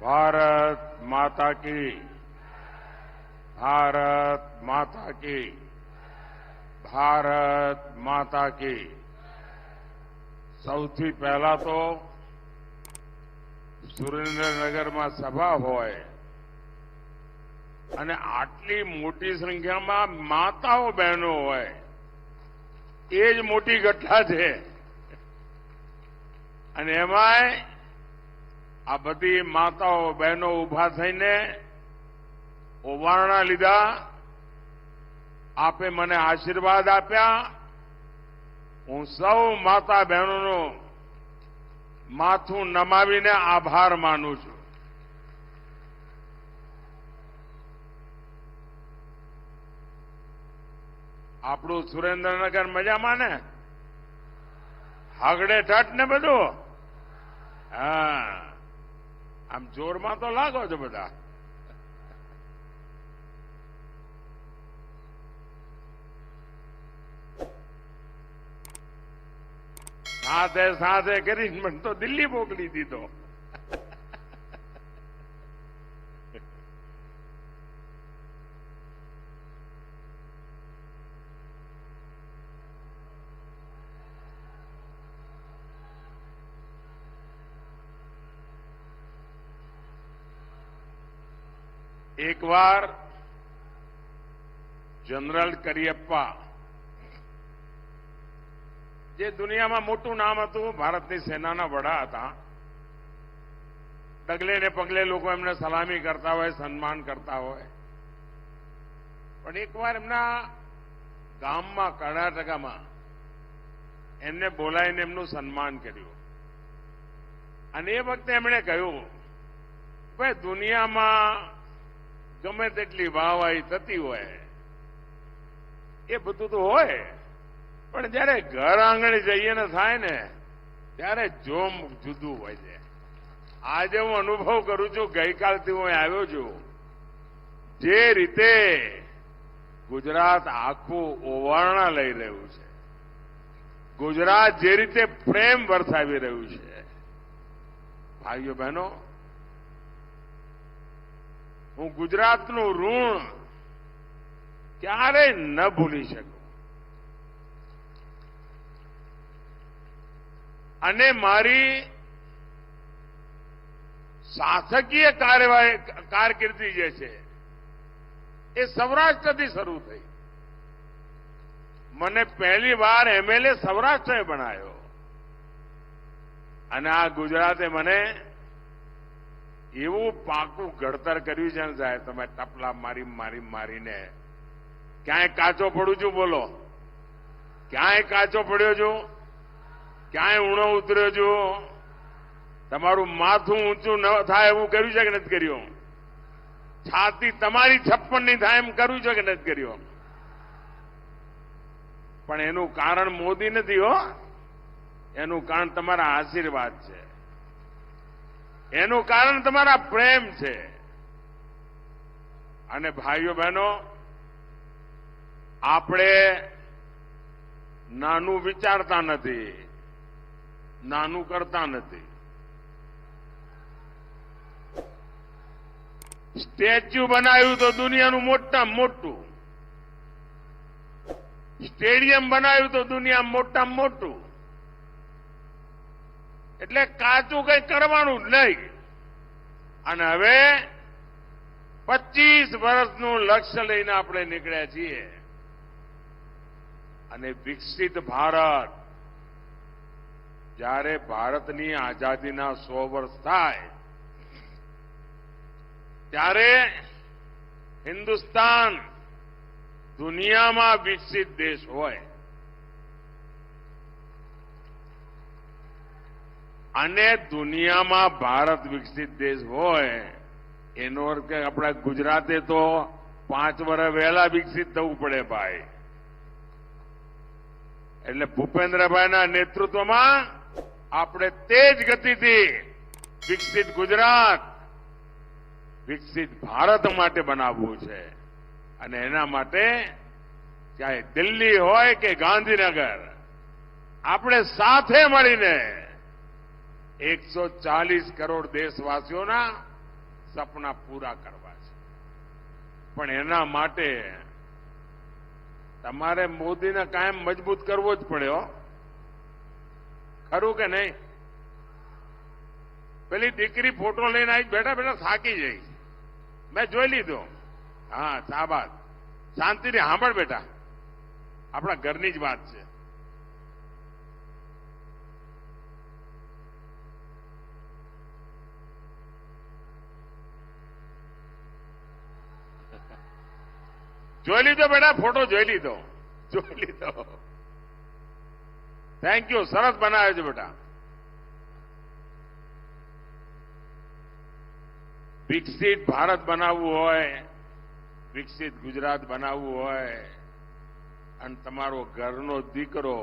भारत माता की, भारत माता की, भारत माता की। સૌથી પહેલા તો સુરેન્દ્રનગરમાં સભા હોય અને આટલી મોટી સંખ્યામાં માતાઓ બહેનો હોય એ જ મોટી ઘટના છે અને એમાંય આ બધી માતાઓ બહેનો ઉભા થઈને ઓવારણા લીધા, આપે મને આશીર્વાદ આપ્યા। હું સૌ માતા બહેનોનું માથું નમાવીને આભાર માનું છું। આપણું સુરેન્દ્રનગર મજામાં ને? હાગડે ઠઠ ને બધું? હા, આમ જોરમાં તો લાગો છો બધા। સાથે સાથે કરીને મને તો દિલ્હી મોકલી દીધો। एक बार जनरल करियप्पा જે દુનિયામાં મોટું નામ હતું, ભારતની સેનાના વડા હતા, ડગલે ને પગલે લોકો એમને સલામી કરતા હોય, સન્માન કરતા હોય, પણ એકવાર એમના ગામમાં કર્ણાટકામાં એમને બોલાવીને એમનું સન્માન કર્યું અને એ વખતે એમણે કહ્યું, ભાઈ દુનિયામાં ગમે તેટલી વાહવાહી થતી હોય એ બધું તો હોય, પણ જયારે ઘર આંગણે જઈએ ને થાય ને ત્યારે જોમ જુદું હોય છે। આજે હું અનુભવ કરું છું, ગઈકાલથી હું આવ્યો છું, જે રીતે ગુજરાત આખું ઓવારણા લઈ રહ્યું છે, ગુજરાત જે રીતે પ્રેમ વરસાવી રહ્યું છે, ભાઈઓ બહેનો, હું ગુજરાતનું ઋણ ક્યારેય ન ભૂલી શકું અને મારી શાસકીય કારકિર્દી જે છે એ સૌરાષ્ટ્રથી શરૂ થઈ। મને પહેલી વાર એમએલએ સૌરાષ્ટ્રે બનાવ્યો અને આ ગુજરાતે મને એવું પાકું ઘડતર કર્યું છે ને સાહેબ, તમે ટપલા મારીને ક્યાંય કાચો પડું છું? બોલો, ક્યાંય કાચો પડ્યો છું? ક્યાંય ઊણો ઉતર્યો છું? તમારું માથું ઊંચું ન થાય એવું કર્યું છે કે નથી કર્યું? છાતી તમારી 56 ની થાય એમ કર્યું છે કે નથી કર્યું? પણ એનું કારણ મોદી નથી હો, એનું કારણ તમારા આશીર્વાદ છે, એનું કારણ તમારા પ્રેમ છે। અને ભાઈઓ બહેનો, આપણે નાનું વિચારતા નથી, નાનું કરતા નથી। સ્ટેચ્યુ બનાવ્યું તો દુનિયાનું મોટામાં મોટું, સ્ટેડિયમ બનાવ્યું તો દુનિયામાં મોટામાં મોટું, એટલે કાચું કઈ કરવાનું જ નહીં। અને હવે 25 વર્ષનું લક્ષ્ય લઈને આપણે નીકળ્યા છીએ અને વિકસિત ભારત, જ્યારે ભારતની આઝાદીના 100 વર્ષ થાય ત્યારે હિન્દુસ્તાન દુનિયામાં વિકસિત દેશ હોય અને દુનિયામાં ભારત વિકસિત દેશ હોય એનો અર્થ કે આપણા ગુજરાતે તો 5 વર્ષ વહેલા વિકસિત થવું પડે ભાઈ। એટલે ભૂપેન્દ્રભાઈના નેતૃત્વમાં આપણે તેજ ગતિથી વિકસિત ગુજરાત, વિકસિત ભારત માટે બનાવવું છે અને એના માટે ચાહે દિલ્હી હોય કે ગાંધીનગર, આપણે સાથે મળીને 140 કરોડ દેશવાસીઓના સપના પૂરા કરવા છે. પણ એના માટે તમારે મોદીને કાયમ મજબૂત કરવો જ પડે હો. ખરું કે નહીં? પેલી દીકરી ફોટો લઈને આવી બેઠા બેઠા થાકી જઈ. મેં જોઈ લીધો. હા, શાબાશ. શાંતિથી સાંભળ બેટા, આપણા ઘરની જ વાત છે. જોઈ લીધો બેટા, ફોટો જોઈ લીધો. થેન્ક યુ, સરસ બનાવ્યો છે બેટા. વિકસિત ભારત બનાવવું હોય, વિકસિત ગુજરાત બનાવવું હોય અને તમારો ઘરનો દીકરો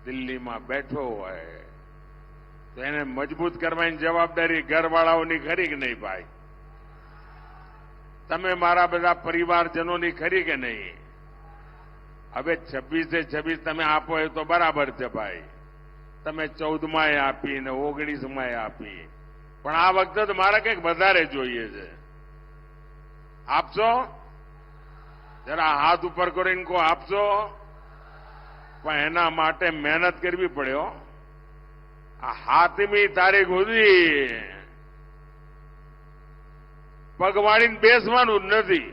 દિલ્હીમાં બેઠો હોય તો એને મજબૂત કરવાની જવાબદારી ઘરવાળાઓની ખરી કે નહીં ભાઈ? તમે મારા બધા પરિવારજનોની ખરી કે નહીં? હવે 26 તમે આપો એ તો બરાબર છે ભાઈ. તમે 14 આપી ને 19 આપી, પણ આ વખતે તો મારે કંઈક વધારે જોઈએ છે. આપશો? જરા હાથ ઉપર કરીને કહો આપશો. પણ એના માટે મહેનત કરવી પડે હો. આ 7મી તારીખ સુધી પગવાળીને બેસવાનું જ નથી.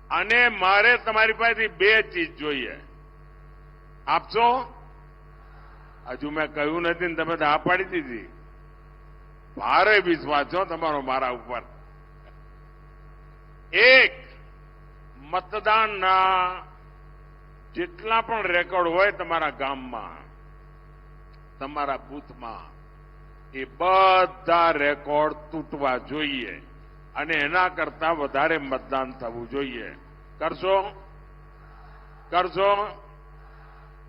અને મારે તમારી પાસેથી 2 ચીજ જોઈએ. આપશો? હજુ મેં કહ્યું નથી ને તમે તો હા પાડી દીધી. ભારે વિશ્વાસ છો તમારો મારા ઉપર. એક, મતદાનના જેટલા પણ રેકોર્ડ હોય તમારા ગામમાં, તમારા બૂથમાં, એ બધા રેકોર્ડ તૂટવા જોઈએ અને એના કરતા વધારે મતદાન થવું જોઈએ. કરશો?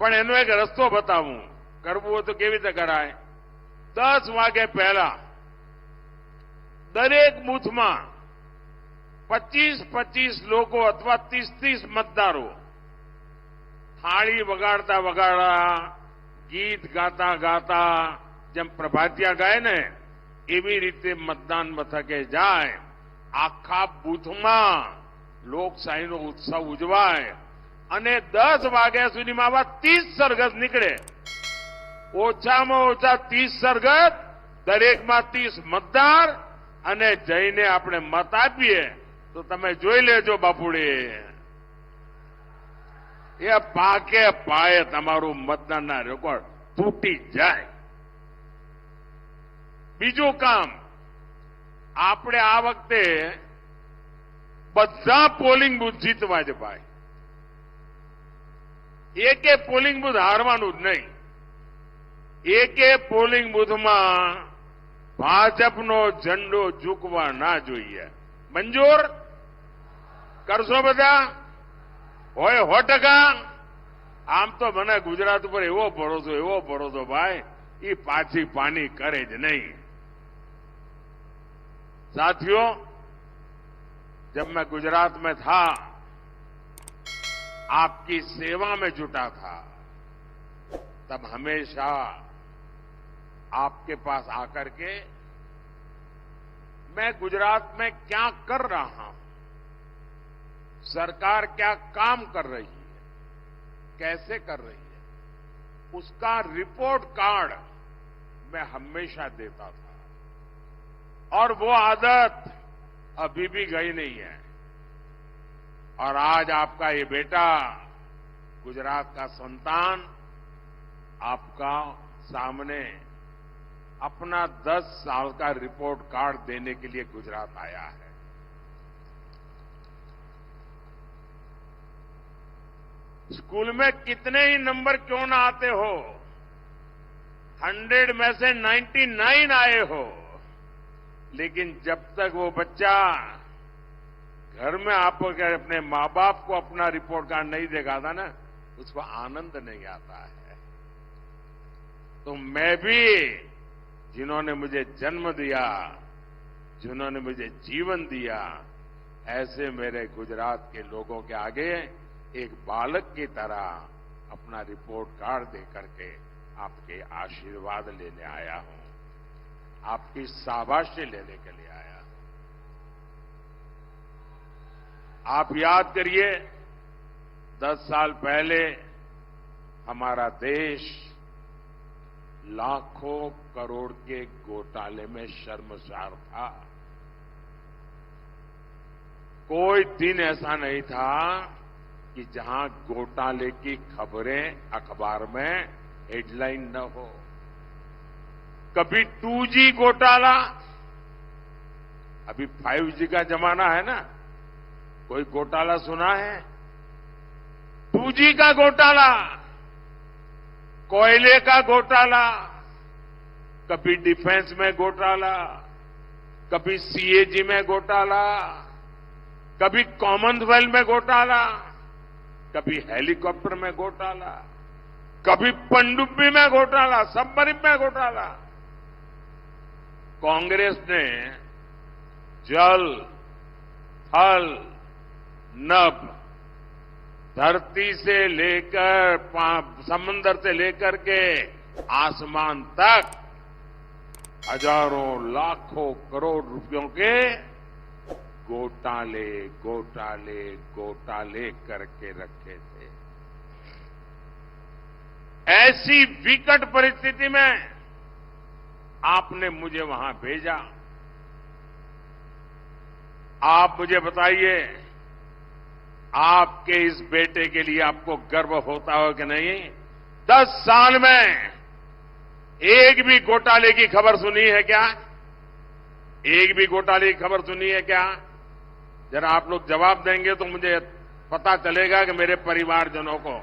પણ એનો એક રસ્તો બતાવું. કરવું હોય તો કેવી રીતે કરાય? 10 વાગે પહેલા દરેક બૂથમાં 25 લોકો અથવા 30 મતદારો થાળી વગાડતા વગાડતા, ગીત ગાતા ગાતા, જેમ પ્રભાતિયા ગાય ને એવી રીતે મતદાન મથકે જાય. આખા બૂથમાં લોકશાહીનો ઉત્સવ ઉજવાય અને 10 વાગ્યા સુધીમાં આવા 30 સરઘસ નીકળે. ઓછામાં ઓછા 30 સરઘસ, દરેકમાં 30 મતદાર, અને જઈને આપણે મત આપીએ તો તમે જોઈ લેજો બાપુડી, એ પાકે પાયે તમારું મતદાનના રેકોર્ડ તૂટી જાય. બીજું કામ, આપણે આ વખતે બધા પોલિંગ બૂથ જીતવા છે ભાઈ. એકે પોલિંગ બૂથ હારવાનું જ નહીં. એકે પોલિંગ બૂથમાં ભાજપનો ઝંડો ઝૂકવા ના જોઈએ. મંજૂર? કરશો બધા? હોય 100%? આમ તો મને ગુજરાત ઉપર એવો ભરોસો ભાઈ, એ પાછી પાની કરે જ નહીં. साथियों, जब मैं गुजरात में था, आपकी सेवा में जुटा था, तब हमेशा आपके पास आकर के मैं गुजरात में क्या कर रहा हूं, सरकार क्या काम कर रही है, कैसे कर रही है, उसका रिपोर्ट कार्ड मैं हमेशा देता था. और वो आदत अभी भी गई नहीं है. और आज आपका ये बेटा, गुजरात का संतान, आपका सामने अपना 10 साल का रिपोर्ट कार्ड देने के लिए गुजरात आया है. स्कूल में कितने ही नंबर क्यों ना आते हो, 100 में से 99 आए हो, लेकिन जब तक वो बच्चा घर में आपके अपने मां बाप को अपना रिपोर्ट कार्ड नहीं दिखाता ना, उसको आनंद नहीं आता है. तो मैं भी, जिन्होंने मुझे जन्म दिया, जिन्होंने मुझे जीवन दिया, ऐसे मेरे गुजरात के लोगों के आगे एक बालक की तरह अपना रिपोर्ट कार्ड दे करके आपके आशीर्वाद लेने आया हूं. आपकी शाबाशी लेने के लिए आया। आप याद करिए, 10 साल पहले हमारा देश लाखों करोड़ के घोटाले में शर्मसार था। कोई दिन ऐसा नहीं था कि जहां घोटाले की खबरें अखबार में हेडलाइन न हो। कभी 2G घोटाला, अभी 5G का जमाना है ना, कोई घोटाला सुना है? 2G का घोटाला, कोयले का घोटाला, कभी डिफेंस में घोटाला, कभी CAG में घोटाला, कभी कॉमनवेल्थ में घोटाला, कभी हेलीकॉप्टर में घोटाला, कभी पनडुब्बी में घोटाला, सबमरीन में घोटाला। कांग्रेस ने जल, थल, नभ, धरती से लेकर समंदर से लेकर के आसमान तक हजारों लाखों करोड़ रुपयों के घोटाले घोटाले घोटाले करके रखे थे। ऐसी विकट परिस्थिति में आपने मुझे वहां भेजा। आप मुझे बताइए, आपके इस बेटे के लिए आपको गर्व होता हो कि नहीं? 10 साल में एक भी घोटाले की खबर सुनी है क्या? एक भी घोटाले की खबर सुनी है क्या? जरा आप लोग जवाब देंगे तो मुझे पता चलेगा कि मेरे परिवारजनों को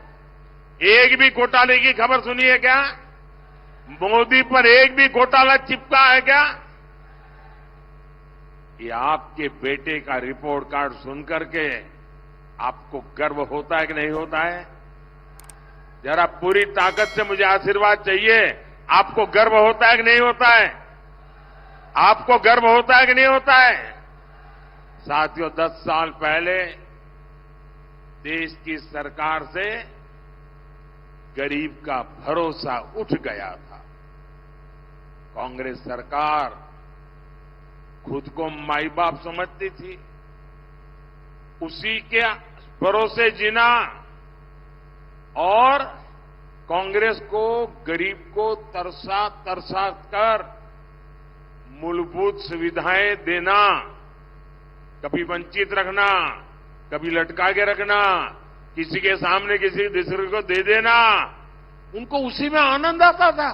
एक भी घोटाले की खबर सुनी है क्या? मोदी पर एक भी घोटाला चिपका है क्या? ये आपके बेटे का रिपोर्ट कार्ड सुनकर के आपको गर्व होता है कि नहीं होता है? जरा पूरी ताकत से मुझे आशीर्वाद चाहिए। आपको गर्व होता है कि नहीं होता है? आपको गर्व होता है कि नहीं होता है? साथियों, 10 साल पहले देश की सरकार से गरीब का भरोसा उठ गया था। कांग्रेस सरकार खुद को माई बाप समझती थी, उसी के भरोसे जीना और कांग्रेस को गरीब को तरसा तरसा कर मूलभूत सुविधाएं देना, कभी वंचित रखना, कभी लटका के रखना, किसी के सामने किसी दूसरे को दे देना, उनको उसी में आनंद आता था।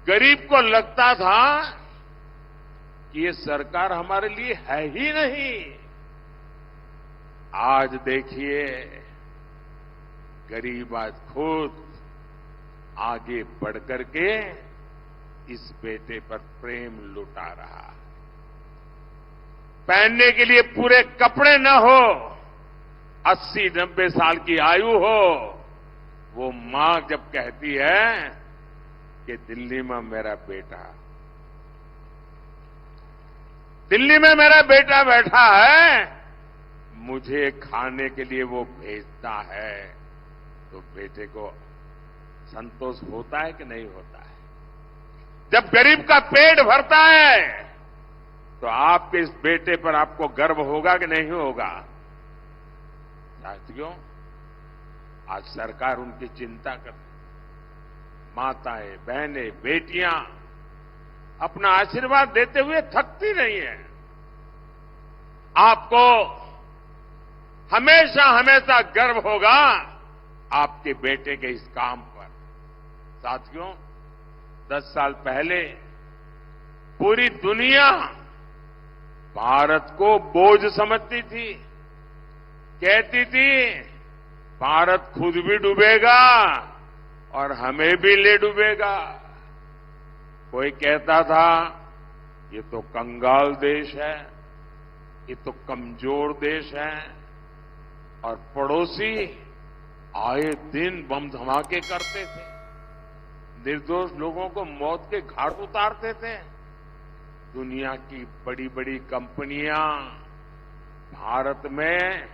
गरीब को लगता था कि ये सरकार हमारे लिए है ही नहीं। आज देखिए, गरीब आज खुद आगे बढ़कर के इस बेटे पर प्रेम लुटा रहा। पहनने के लिए पूरे कपड़े न हो, 80-90 साल की आयु हो, वो मां जब कहती है कि दिल्ली में मेरा बेटा, दिल्ली में मेरा बेटा बैठा है, मुझे खाने के लिए वो भेजता है, तो बेटे को संतोष होता है कि नहीं होता है? जब गरीब का पेट भरता है तो आपके इस बेटे पर आपको गर्व होगा कि नहीं होगा? साथियों, आज सरकार उनकी चिंता करती, माताएं, बहनें, बेटियां अपना आशीर्वाद देते हुए थकती नहीं है। आपको हमेशा हमेशा गर्व होगा आपके बेटे के इस काम पर। साथियों, 10 साल पहले पूरी दुनिया भारत को बोझ समझती थी, कहती थी भारत खुद भी डूबेगा और हमें भी ले डूबेगा। कोई कहता था ये तो कंगाल देश है, ये तो कमजोर देश है, और पड़ोसी आए दिन बम धमाके करते थे, निर्दोष लोगों को मौत के घाट उतारते थे। दुनिया की बड़ी बड़ी कंपनियां भारत में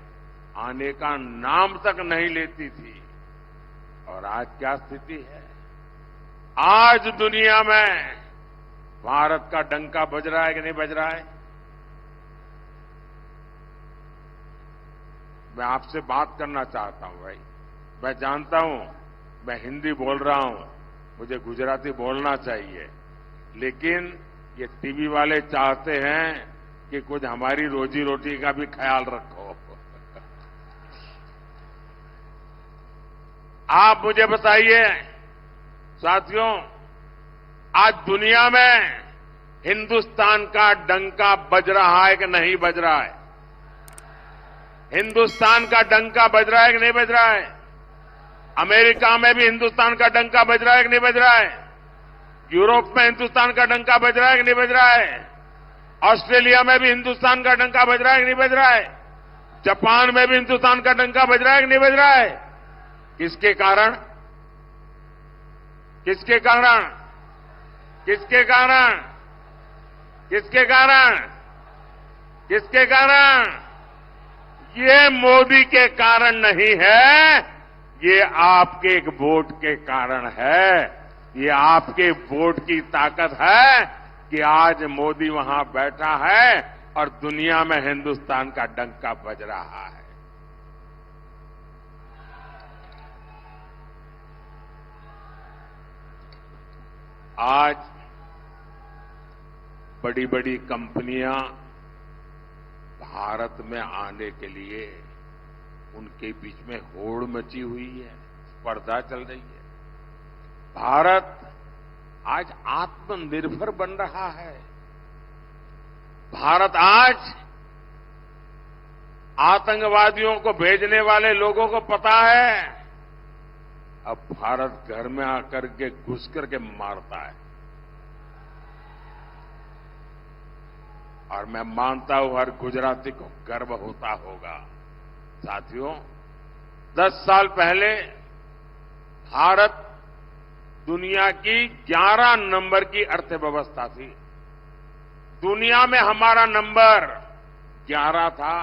आने का नाम तक नहीं लेती थी। और आज क्या स्थिति है? आज दुनिया में भारत का डंका बज रहा है कि नहीं बज रहा है? मैं आपसे बात करना चाहता हूं भाई। मैं जानता हूं मैं हिंदी बोल रहा हूं, मुझे गुजराती बोलना चाहिए, लेकिन ये टीवी वाले चाहते हैं कि कुछ हमारी रोजी रोटी का भी ख्याल रखो। आप मुझे बताइए साथियों, आज दुनिया में हिंदुस्तान का डंका बज रहा है कि नहीं बज रहा है? हिंदुस्तान का डंका बज रहा है कि नहीं बज रहा है? अमेरिका में भी हिंदुस्तान का डंका बज रहा है कि नहीं बज रहा है? यूरोप में हिंदुस्तान का डंका बज रहा है कि नहीं बज रहा है? ऑस्ट्रेलिया में भी हिंदुस्तान का डंका बज रहा है कि नहीं बज रहा है? जापान में भी हिंदुस्तान का डंका बज रहा है कि नहीं बज रहा है? किसके कारण? किसके कारण? किसके कारण? किसके कारण? किसके कारण? ये मोदी के कारण नहीं है, ये आपके एक वोट के कारण है। ये आपके वोट की ताकत है कि आज मोदी वहां बैठा है और दुनिया में हिंदुस्तान का डंका बज रहा है। आज बड़ी बड़ी कंपनियां भारत में आने के लिए उनके बीच में होड़ मची हुई है, स्पर्धा चल रही है। भारत आज आत्मनिर्भर बन रहा है। भारत आज आतंकवादियों को भेजने वाले लोगों को पता है, अब भारत घर में आकर के घुस करके मारता है। और मैं मानता हूं हर गुजराती को गर्व होता होगा। साथियों, 10 साल पहले भारत दुनिया की 11 नंबर की अर्थव्यवस्था थी। दुनिया में हमारा नंबर 11 था।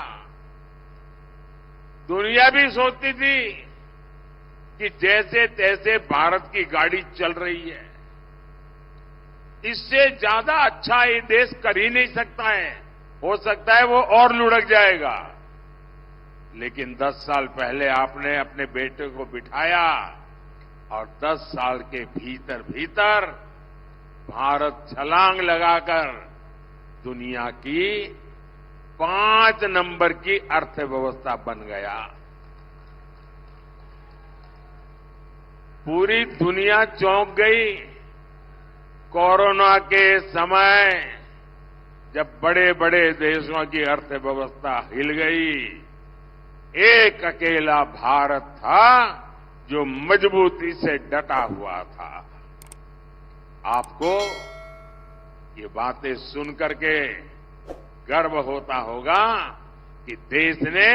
दुनिया भी सोचती थी कि जैसे तैसे भारत की गाड़ी चल रही है, इससे ज्यादा अच्छा ये देश कर ही नहीं सकता है, हो सकता है वो और लुढ़क जाएगा। लेकिन 10 साल पहले आपने अपने बेटे को बिठाया और 10 साल के भीतर भीतर भारत छलांग लगाकर दुनिया की 5 नंबर की अर्थव्यवस्था बन गया। पूरी दुनिया चौंक गई। कोरोना के समय जब बड़े बड़े देशों की अर्थव्यवस्था हिल गई, एक अकेला भारत था जो मजबूती से डटा हुआ था। आपको ये बातें सुन करके गर्व होता होगा कि देश ने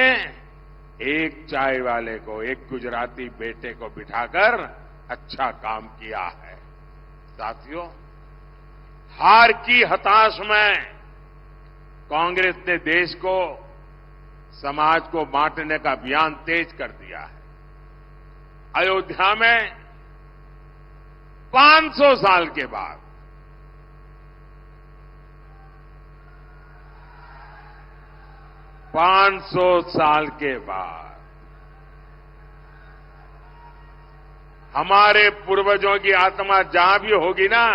एक चाय वाले को, एक गुजराती बेटे को बिठाकर अच्छा काम किया है। साथियों, हार की हताश में कांग्रेस ने देश को, समाज को बांटने का अभियान तेज कर दिया है। अयोध्या में 500 साल के बाद 500 साल के बाद हमारे पूर्वजों की आत्मा जहां भी होगी ना,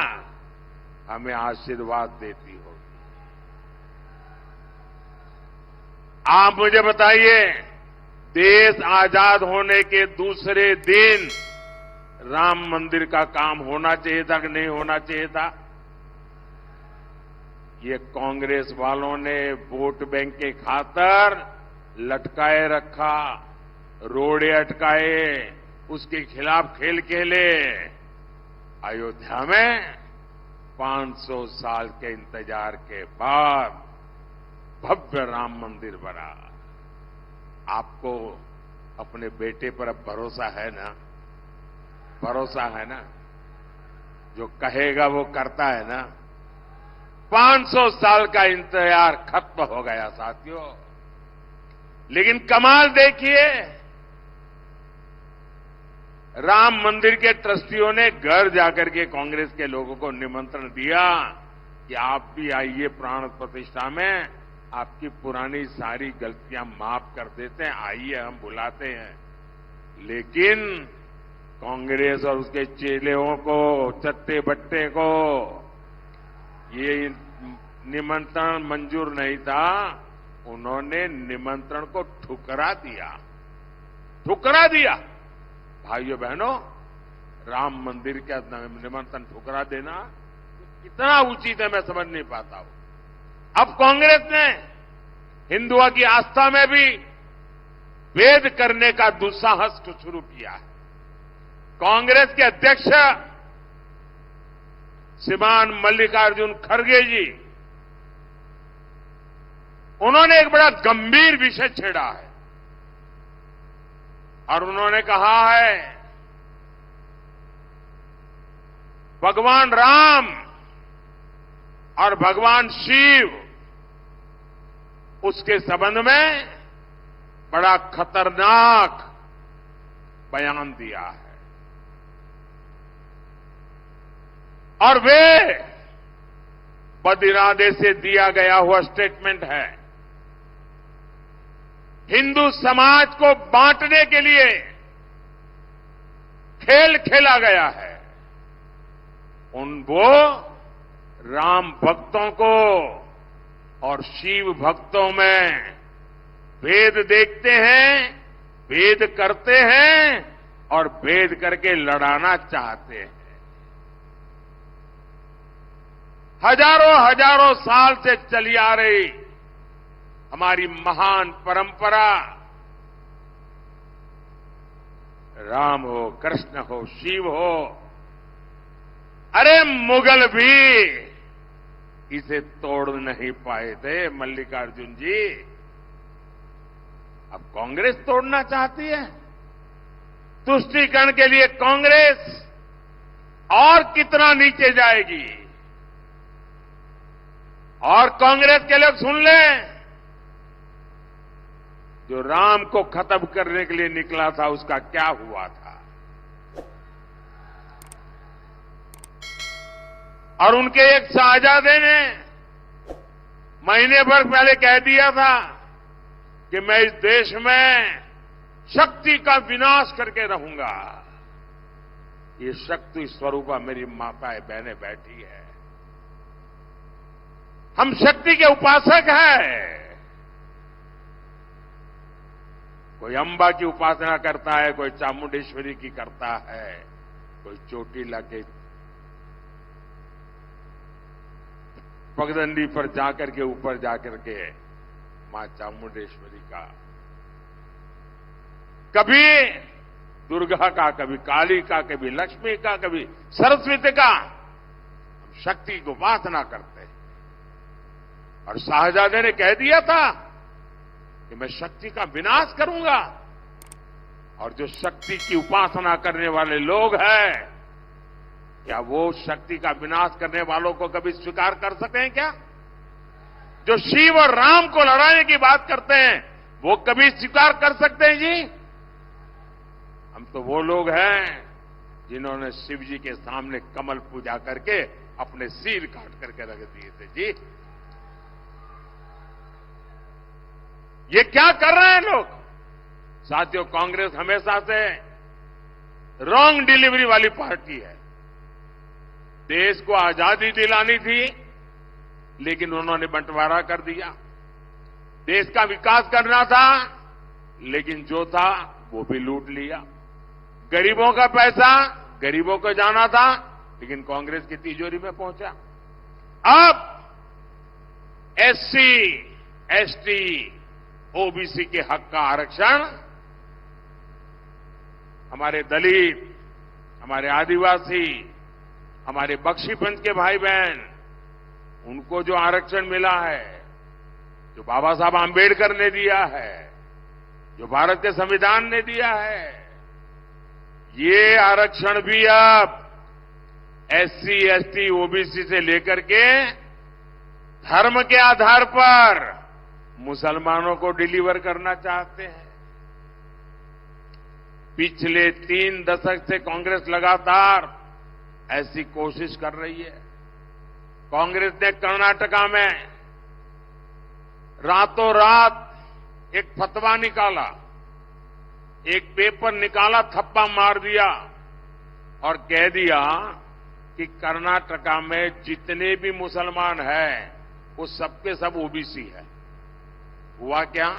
हमें आशीर्वाद देती होगी। आप मुझे बताइए, देश आजाद होने के दूसरे दिन राम मंदिर का काम होना चाहिए था कि नहीं होना चाहिए था? ये कांग्रेस वालों ने वोट बैंक के खातर लटकाए रखा, रोड़े अटकाए, उसके खिलाफ खेल खेले। अयोध्या में 500 साल के इंतजार के बाद भव्य राम मंदिर बना। आपको अपने बेटे पर अब भरोसा है ना? भरोसा है ना? जो कहेगा वो करता है ना? 500 साल का इंतजार खत्म हो गया साथियों। लेकिन कमाल देखिए, राम मंदिर के ट्रस्टियों ने घर जाकर के कांग्रेस के लोगों को निमंत्रण दिया कि आप भी आइए प्राण प्रतिष्ठा में, आपकी पुरानी सारी गलतियां माफ कर देते हैं, आइए हम बुलाते हैं। लेकिन कांग्रेस और उसके चेलों को, चट्टे बट्टे को ये निमंत्रण मंजूर नहीं था। उन्होंने निमंत्रण को ठुकरा दिया, ठुकरा दिया। भाइयों बहनों, राम मंदिर का निमंत्रण ठुकरा देना कितना उचित है मैं समझ नहीं पाता हूं। अब कांग्रेस ने हिंदुओं की आस्था में भी भेद करने का दुस्साहस शुरू किया है। कांग्रेस के अध्यक्ष श्रीमान मल्लिकार्जुन खड़गे जी, उन्होंने एक बड़ा गंभीर विषय छेड़ा है और उन्होंने कहा है भगवान राम और भगवान शिव, उसके संबंध में बड़ा खतरनाक बयान दिया है। और वे बदिरादे से दिया गया हुआ स्टेटमेंट है। हिंदू समाज को बांटने के लिए खेल खेला गया है। वो राम भक्तों को और शिव भक्तों में भेद देखते हैं, भेद करते हैं और भेद करके लड़ाना चाहते हैं। हजारों हजारों साल से चली आ रही हमारी महान परंपरा, राम हो, कृष्ण हो, शिव हो, अरे मुगल भी इसे तोड़ नहीं पाए थे मल्लिकार्जुन जी। अब कांग्रेस तोड़ना चाहती है। तुष्टीकरण के लिए कांग्रेस और कितना नीचे जाएगी। और कांग्रेस के लोग सुन लें, जो राम को खत्म करने के लिए निकला था उसका क्या हुआ था। और उनके एक शाहजादे ने महीने भर पहले कह दिया था कि मैं इस देश में शक्ति का विनाश करके रहूंगा। ये शक्ति स्वरूपा मेरी माताएं बहनें बैठी है। हम शक्ति के उपासक हैं। कोई अंबा की उपासना करता है, कोई चामुंडेश्वरी की करता है, कोई चोटीला के पगडंडी पर जाकर के ऊपर जाकर के मां चामुंडेश्वरी का, कभी दुर्गा का, कभी काली का, कभी लक्ष्मी का, कभी सरस्वती का। हम शक्ति की उपासना करते हैं। और शाहजादे ने कह दिया था कि मैं शक्ति का विनाश करूंगा। और जो शक्ति की उपासना करने वाले लोग हैं, क्या वो शक्ति का विनाश करने वालों को कभी स्वीकार कर सकते हैं क्या? जो शिव और राम को लड़ाने की बात करते हैं, वो कभी स्वीकार कर सकते हैं जी? हम तो वो लोग हैं जिन्होंने शिव जी के सामने कमल पूजा करके अपने सिर काट करके रख दिए थे जी। ये क्या कर रहे हैं लोग? साथियों, कांग्रेस हमेशा से रॉन्ग डिलीवरी वाली पार्टी है। देश को आजादी दिलानी थी, लेकिन उन्होंने बंटवारा कर दिया। देश का विकास करना था, लेकिन जो था वो भी लूट लिया। गरीबों का पैसा गरीबों को जाना था, लेकिन कांग्रेस की तिजोरी में पहुंचा। अब एससी, एसटी, ओबीसी के हक का आरक्षण हमारे दलित, हमारे आदिवासी, हमारे बख्शीपंथ के भाई बहन, उनको जो आरक्षण मिला है, जो बाबा साहब आंबेडकर ने दिया है, जो भारत के संविधान ने दिया है, ये आरक्षण भी अब एससी, एसटी, ओबीसी से लेकर के धर्म के आधार पर मुसलमानों को डिलीवर करना चाहते हैं। पिछले 3 दशक से कांग्रेस लगातार ऐसी कोशिश कर रही है। कांग्रेस ने कर्नाटका में रातों रात एक फतवा निकाला, एक पेपर निकाला, थप्पा मार दिया और कह दिया कि कर्नाटका में जितने भी मुसलमान हैं वो सबके सब ओबीसी है। हुआ क्या?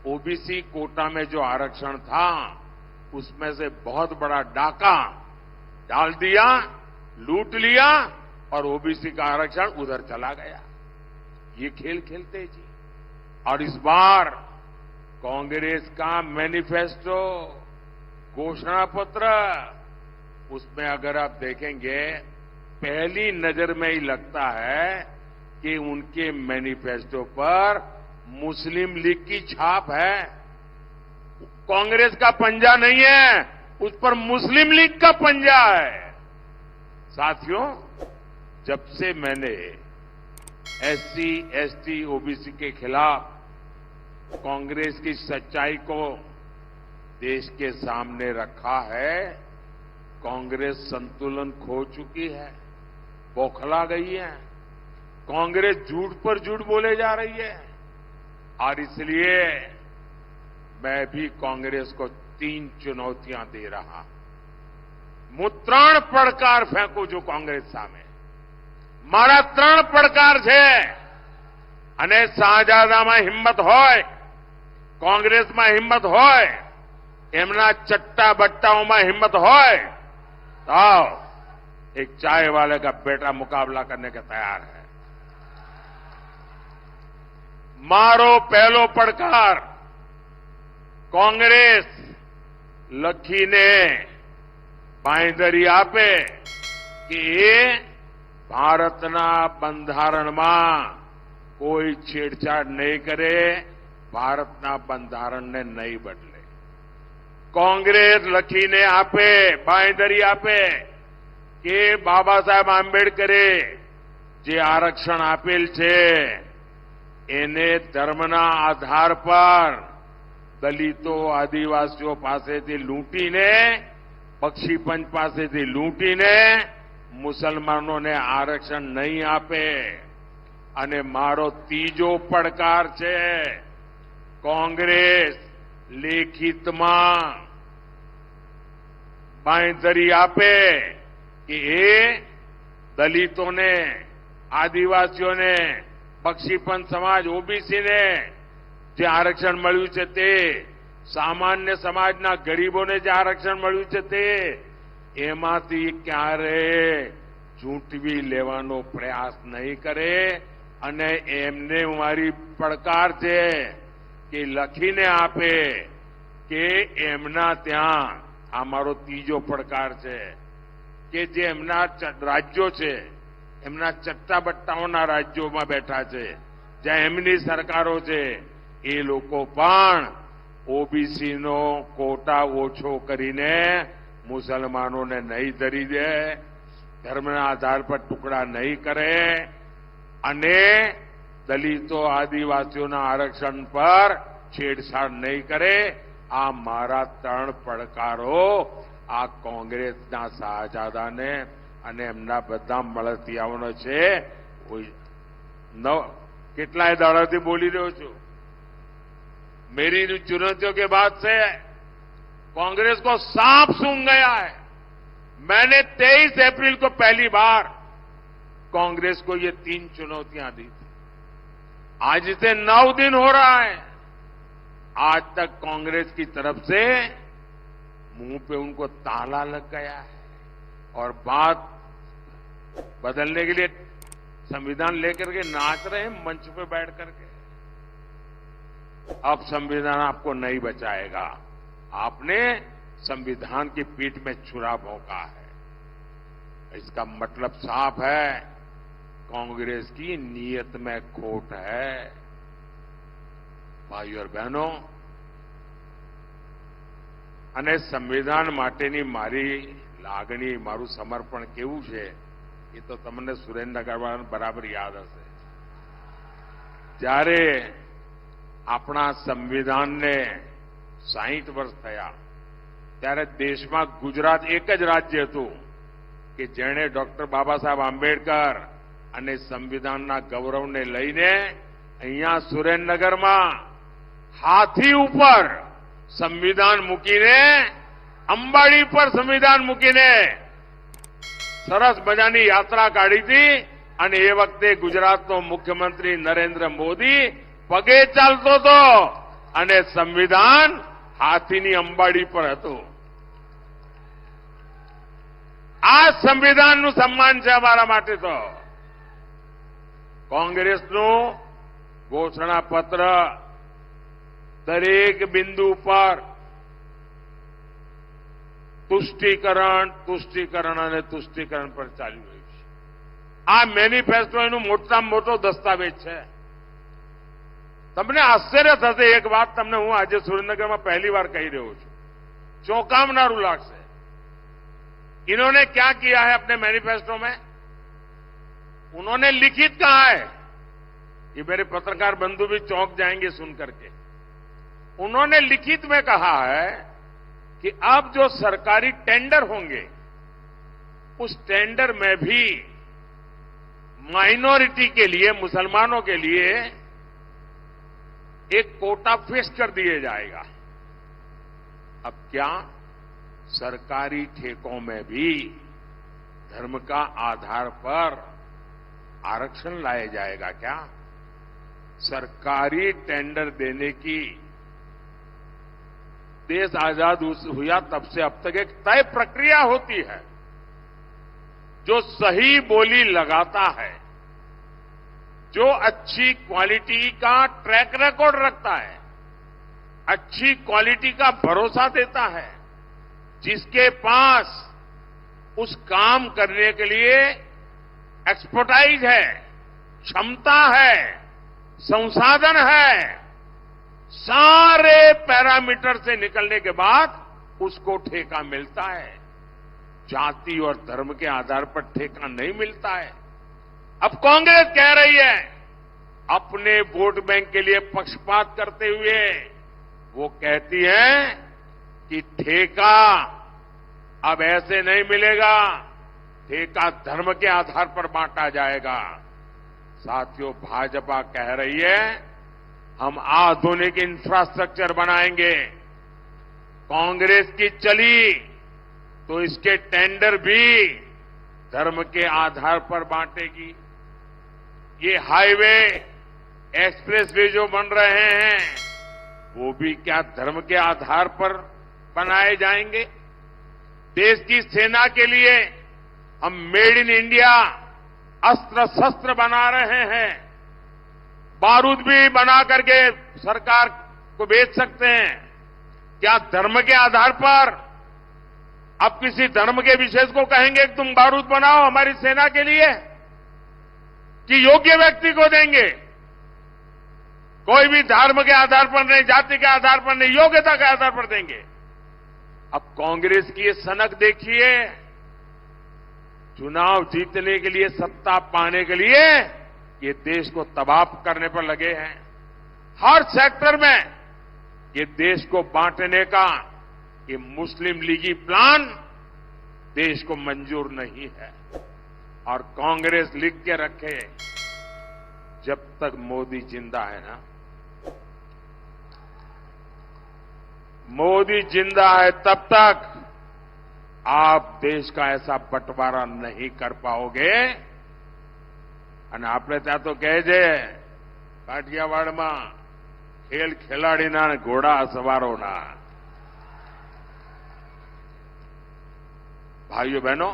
ओबीसी कोटा में जो आरक्षण था उसमें से बहुत बड़ा डाका डाल दिया, लूट लिया और ओबीसी का आरक्षण उधर चला गया। ये खेल खेलते जी। और इस बार कांग्रेस का मैनिफेस्टो, घोषणा पत्र, उसमें अगर आप देखेंगे पहली नजर में ही लगता है कि उनके मैनिफेस्टो पर मुस्लिम लीग की छाप है। कांग्रेस का पंजा नहीं है, उस पर मुस्लिम लीग का पंजा है। साथियों, जब से मैंने एससी, एसटी, ओबीसी के खिलाफ कांग्रेस की सच्चाई को देश के सामने रखा है, कांग्रेस संतुलन खो चुकी है, बौखला गई है। कांग्रेस झूठ पर झूठ बोले जा रही है और इसलिए मैं भी कांग्रेस को 3 चुनौतियां दे रहा। હું 3 પડકાર ફેંકું છું કોંગ્રેસ સામે। મારા 3 પડકાર છે અને શાહજાદામાં હિંમત હોય, કોંગ્રેસમાં હિંમત હોય, એમના ચટ્ટા બટ્ટાઓમાં हिम्मत હોય तो एक चाय वाले का बेटा मुकाबला करने के तैयार है। मारो पहलो પડકાર कांग्रेस લખીને બાંયધરી આપે કે એ ભારતના બંધારણમાં કોઈ છેડછાડ નહીં કરે, ભારતના બંધારણને નહીં બદલે। कांग्रेस લખીને આપે, બાંયધરી આપે કે બાબા સાહેબ આંબેડકરે જે આરક્ષણ આપેલ છે એને ધર્મના આધાર પર દલિતો, આદિવાસીઓ પાસેથી લૂંટીને, બક્ષીપંચ પાસેથી લૂંટીને મુસલમાનોને આરક્ષણ નહીં આપે। અને મારો ત્રીજો પડકાર છે कांग्रेस લેખિતમાં બાંયધરી આપે કે એ દલિતોને, આદિવાસીઓને, બક્ષીપંચ સમાજ, ઓબીસીને જે આરક્ષણ મળ્યું છે તે, સામાન્ય સમાજના ગરીબોને જે આરક્ષણ મળ્યું છે તે, એમાંથી ક્યારે ઝૂંટવી લેવાનો પ્રયાસ નહીં કરે। અને એમને મારી પડકાર છે કે લખીને આપે કે એમના ત્યાં, આ મારો ત્રીજો પડકાર છે કે જે એમના રાજ્યો છે, એમના ચટ્ટાબટ્ટાઓના રાજ્યોમાં બેઠા છે, જ્યાં એમની સરકારો છે, એ લોકો પણ ઓબીસીનો કોટા ઓછો કરીને મુસલમાનોને નહીં ધરી દે, ધર્મના આધાર પર ટુકડા નહીં કરે અને દલિતો, આદિવાસીઓના આરક્ષણ પર છેડછાડ નહીં કરે। આ મારા 3 પડકારો આ કોંગ્રેસના શાહજાદાને અને એમના બધા મળતિયાઓનો છે। કેટલાય દાડાથી બોલી રહ્યો છું। मेरी चुनौतियों के बाद से कांग्रेस को सांप सूंघ गया है। मैंने 23 अप्रैल को पहली बार कांग्रेस को ये 3 चुनौतियां दी थी। आज इसे 9 दिन हो रहा है। आज तक कांग्रेस की तरफ से मुंह पे उनको ताला लग गया है और बात बदलने के लिए संविधान लेकर के नाच रहे हैं मंच पे बैठ करके। अब संविधान आपको नहीं बचाएगा। आपने संविधान की पीठ में छुरा भोंका है। इसका मतलब साफ है, कांग्रेस की नीयत में खोट है। भाइयों और बहनों, અને સંવિધાન માટેની મારી લાગણી, મારું સમર્પણ કેવું છે એ તો તમને સુરેન્દ્રનગરવાળાને બરાબર યાદ હશે। જ્યારે આપણા સંવિધાનને 60 વર્ષ થયા ત્યારે દેશમાં ગુજરાત એક જ રાજ્ય હતું કે જેણે ડોક્ટર બાબા સાહેબ આંબેડકર અને સંવિધાનના ગૌરવને લઈને અહીંયા સુરેન્દ્રનગરમાં હાથી ઉપર સંવિધાન મૂકીને અંબાડી પર સંવિધાન મૂકીને સરસ મજાની યાત્રા કાઢી હતી અને એ વખતે ગુજરાતનો મુખ્યમંત્રી નરેન્દ્ર મોદી પગે ચાલતો હતો અને સંવિધાન હાથીની અંબાડી પર હતું. આ સંવિધાનનું સન્માન છે અમારા માટે. તો કોંગ્રેસનું ઘોષણાપત્ર દરેક બિંદુ પર તુષ્ટિકરણ અને તુષ્ટિકરણ પર ચાલી રહ્યું છે. આ મેનિફેસ્ટો એનું મોટામાં મોટો દસ્તાવેજ છે. તમને આશ્ચર્ય થશે, એક વાત તમને હું આજે સુરેન્દ્રનગરમાં પહેલી बार कही રહ્યો છું, चौंकावनारू लागશે. इन्होंने क्या किया है अपने मैनिफेस्टो में? उन्होंने लिखित कहा है, ये मेरे पत्रकार बंधु भी चौंक जाएंगे सुन करके. उन्होंने लिखित में कहा है कि अब जो सरकारी टेंडर होंगे उस टेंडर में भी माइनॉरिटी के लिए, मुसलमानों के लिए एक कोटा फिक्स कर दिया जाएगा. अब क्या सरकारी ठेकों में भी धर्म का आधार पर आरक्षण लाया जाएगा क्या? सरकारी टेंडर देने की देश आजाद हुआ तब से अब तक एक तय प्रक्रिया होती है. जो सही बोली लगाता है, जो अच्छी क्वालिटी का ट्रैक रिकॉर्ड रखता है, अच्छी क्वालिटी का भरोसा देता है, जिसके पास उस काम करने के लिए एक्सपर्टाइज है, क्षमता है, संसाधन है, सारे पैरामीटर से निकलने के बाद उसको ठेका मिलता है. जाति और धर्म के आधार पर ठेका नहीं मिलता है. अब कांग्रेस कह रही है, अपने वोट बैंक के लिए पक्षपात करते हुए वो कहती है कि ठेका अब ऐसे नहीं मिलेगा, ठेका धर्म के आधार पर बांटा जाएगा. साथियों, भाजपा कह रही है हम आधुनिक इंफ्रास्ट्रक्चर बनाएंगे. कांग्रेस की चली तो इसके टेंडर भी धर्म के आधार पर बांटेगी. ये हाईवे, एक्सप्रेसवे जो बन रहे हैं वो भी क्या धर्म के आधार पर बनाए जाएंगे? देश की सेना के लिए हम मेड इन इंडिया अस्त्र शस्त्र बना रहे हैं. बारूद भी बना करके सरकार को बेच सकते हैं. क्या धर्म के आधार पर अब किसी धर्म के विशेष को कहेंगे कि तुम बारूद बनाओ हमारी सेना के लिए, कि योग्य व्यक्ति को देंगे? कोई भी धर्म के आधार पर नहीं, जाति के आधार पर नहीं, योग्यता के आधार पर देंगे. अब कांग्रेस की ये सनक देखिए, चुनाव जीतने के लिए, सत्ता पाने के लिए ये देश को तबाह करने पर लगे हैं. हर सेक्टर में ये देश को बांटने का ये मुस्लिम लीगी प्लान देश को मंजूर नहीं है. और कांग्रेस लिख के रखे, जब तक मोदी जिंदा है ना, मोदी जिंदा है तब तक आप देश का ऐसा बंटवारा नहीं कर पाओगे. અને આપણે ત્યાં તો કહે છે કાઠિયાવાડમાં ખેલ ખેલાડીના અને ઘોડા સવારોના. ભાઈઓ બહેનો,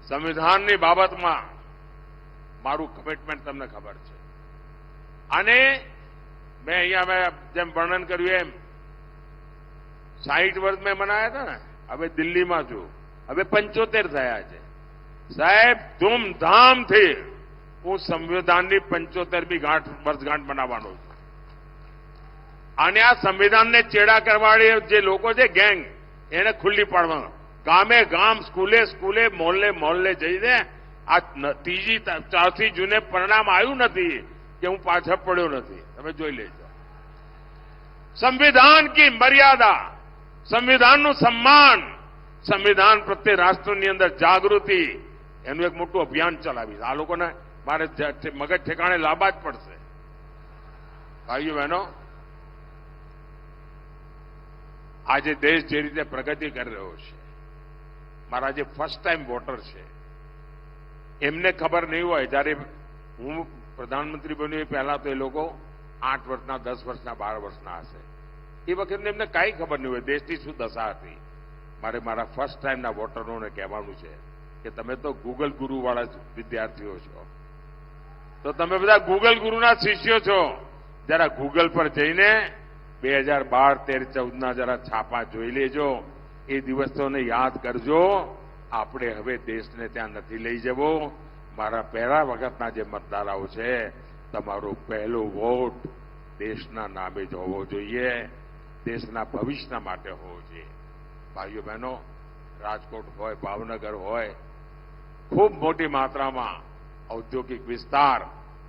સંવિધાનની બાબતમાં મારું કમિટમેન્ટ તમને ખબર છે. અને મેં અહીંયા જેમ વર્ણન કર્યું એમ 60 વર્ષ મેં મનાયા હતા ને, હવે દિલ્હીમાં છું, હવે 75 થયા છે. સાહેબ, ધૂમધામથી હું સંવિધાનની 75મી વર્ષગાંઠ મનાવવાનો છું. અને આ સંવિધાનને ચેડા કરવાવાળી જે લોકો છે, ગેંગ, એને ખુલ્લી પાડવાનો. ગામે ગામ, સ્કૂલે સ્કૂલે, મોહલ્લે મોહલ્લે જઈને આ ત્રીજી ચોથી જૂને પરિણામ આવ્યું નથી કે હું પાછળ પડ્યો નથી. તમે જોઈ લેજો. संविधान की मर्यादा સંવિધાનનું સન્માન, સંવિધાન પ્રત્યે રાષ્ટ્રની અંદર જાગૃતિ, એનું એક મોટું અભિયાન ચલાવીશ. આ લોકોને મારે મગજ ઠેકાણે લાવવા જ પડશે. ભાઈઓ બહેનો, આજે દેશ જે રીતે પ્રગતિ કરી રહ્યો છે, મારા જે ફર્સ્ટ ટાઈમ વોટર છે એમને ખબર નહીં હોય. જ્યારે હું પ્રધાનમંત્રી બન્યો એ પહેલા તો એ લોકો 8 વર્ષના, 10 વર્ષના, 12 વર્ષના હશે. એ વખતે એમને કાંઈ ખબર નહીં હોય દેશની શું દશા હતી. મારે મારા ફર્સ્ટ ટાઈમના વોટરોને કહેવાનું છે કે તમે તો ગૂગલ ગુરુવાળા વિદ્યાર્થીઓ છો, તો તમે બધા ગૂગલ ગુરુના શિષ્યો છો. જરા ગૂગલ પર જઈને 2012, 13, 14ના જરા છાપા જોઈ લેજો. એ દિવસોને યાદ કરજો. આપણે હવે દેશને ત્યાં નથી લઈ જવો. મારા પહેલા વખતના જે મતદારો છે, તમારો પહેલો વોટ દેશના નામે જ હોવો જોઈએ, દેશના ભવિષ્ય માટે હોવો જોઈએ. ભાઈઓ બહેનો, રાજકોટ હોય, ભાવનગર હોય, ખૂબ મોટી માત્રામાં ઔદ્યોગિક વિસ્તાર,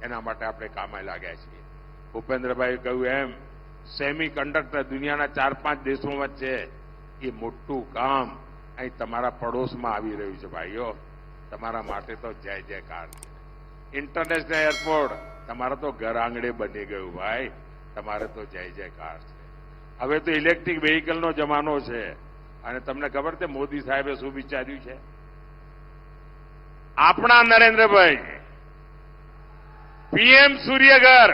એના માટે આપણે કામે લાગ્યા છીએ. ભૂપેન્દ્રભાઈએ કહ્યું એમ, સેમી કન્ડક્ટર દુનિયાના 4-5 દેશોમાં છે. એ મોટું કામ અહીં તમારા પડોશમાં આવી રહ્યું છે. ભાઈઓ, તમારા માટે તો જય જયકાર છે. ઇન્ટરનેશનલ એરપોર્ટ તમારા તો ઘર આંગણે બની ગયું. ભાઈ, તમારે તો જય જયકાર છે. હવે તો ઇલેક્ટ્રિક વ્હીકલનો જમાનો છે. અને તમને ખબર છે મોદી સાહેબે શું વિચાર્યું છે? આપણા નરેન્દ્રભાઈ પીએમ સૂર્યઘર,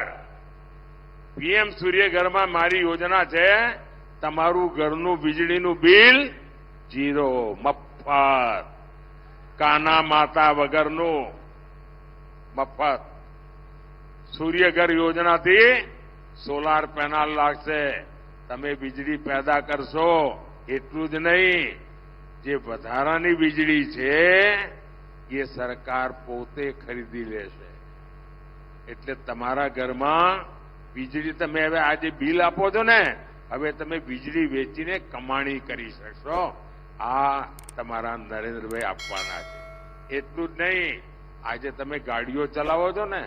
પીએમ સૂર્યઘરમાં મારી યોજના છે, તમારું ઘરનું વીજળીનું બિલ 0, મફત, કાના માતા વગરનું મફત. સૂર્યઘર યોજનાથી સોલાર પેનલ લાગશે, તમે વીજળી પેદા કરશો. એટલું જ નહીં, જે વધારાની વીજળી છે એ સરકાર પોતે ખરીદી લેશે. એટલે તમારા ઘરમાં વીજળી તમે હવે આજે બિલ આપો છો ને, હવે તમે વીજળી વેચીને કમાણી કરી શકશો. આ તમારા નરેન્દ્રભાઈ આપવાના છે. એટલું જ નહીં, આજે તમે ગાડીઓ ચલાવો છો ને,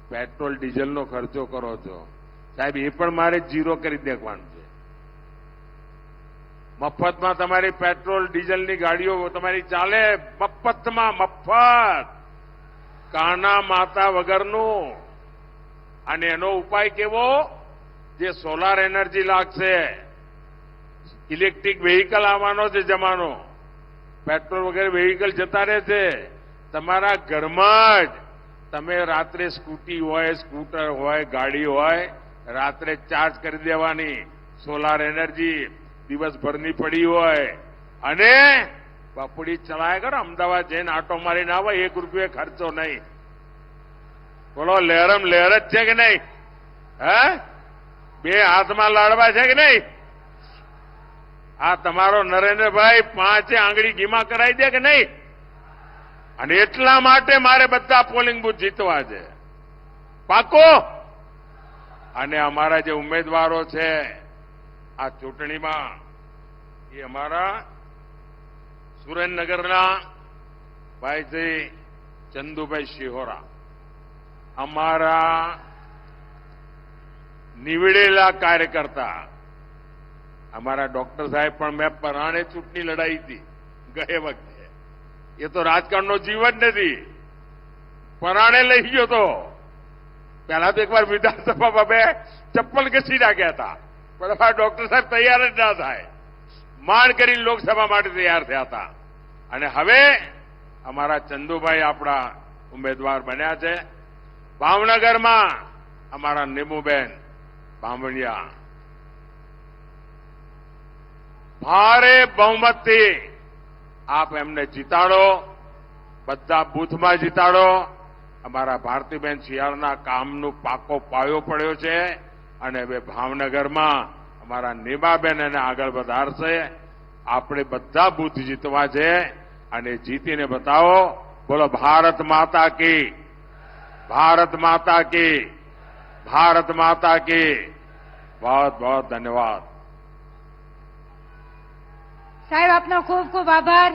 પેટ્રોલ ડીઝલનો ખર્ચો કરો છો, સાહેબ એ પણ મારે 0 કરી દેવાનું છે. મફતમાં તમારી પેટ્રોલ ડીઝલની ગાડીઓ તમારી ચાલે, મફતમાં, મફત, કાના માતા વગરનું. અને એનો ઉપાય કેવો? જે સોલાર એનર્જી લાગશે, ઇલેક્ટ્રિક વ્હીકલ આવવાનો છે જમાનો, પેટ્રોલ વગેરે વ્હીકલ જતા રહે છે. તમારા ઘરમાં જ તમે રાત્રે સ્કૂટી હોય, સ્કૂટર હોય, ગાડી હોય, રાત્રે ચાર્જ કરી દેવાની. સોલાર એનર્જી દિવસભરની પડી હોય અને બપોરી ચલાયા કરો. અમદાવાદ જઈને આટો મારીને આવો, 1 રૂપિયો ખર્ચો નહીં. બોલો, લહેરમ લહેર જ છે કે નહીં? હે, 2 હાથમાં લાડવા છે કે નહીં? આ તમારો નરેન્દ્રભાઈ 5 આંગળી ઘીમાં કરાવી દે કે નહીં? અને એટલા માટે મારે બધા પોલિંગ બૂથ જીતવા છે. પાકો. અને અમારા જે ઉમેદવારો છે આ ચૂંટણીમાં, એ અમારા સુરેન્દ્રનગરના ભાઈશ્રી ચંદુભાઈ શિહોરા, અમારા નીવડેલા કાર્યકર્તા, અમારા ડોક્ટર સાહેબ પણ મેં પરાણે ચૂંટણી લડાઈ હતી ગયે વખતે. એ તો રાજકારણનો જીવ જ નથી, પરાણે લઈ ગયો તો. પહેલા તો એકવાર વિધાનસભામાં બે ચપ્પલ ઘસી નાખ્યા હતા, પણ અમારા ડોક્ટર સાહેબ તૈયાર જ ના થાય, માંડ કરીને લોકસભા માટે તૈયાર થયા હતા. અને હવે અમારા ચંદુભાઈ આપણા ઉમેદવાર બન્યા છે. ભાવનગરમાં અમારા નેમુબેન બામણિયા ભારે બહુમતથી આપ એમને જીતાડો, બધા બૂથમાં જીતાડો. અમારા ભારતીબેન શિયાળના કામનું પાકો પાયો પડ્યો છે અને હવે ભાવનગરમાં અમારા નીમાબેન એને આગળ વધારશે. આપણે બધા બૂથ જીતવા છે અને જીતીને બતાવો. બોલો, ભારત માતા કી, ભારત માતા કી, ભારત માતા કી. बहुत बहुत धन्यवाद साहेब, आपनो खूब खूब आभार.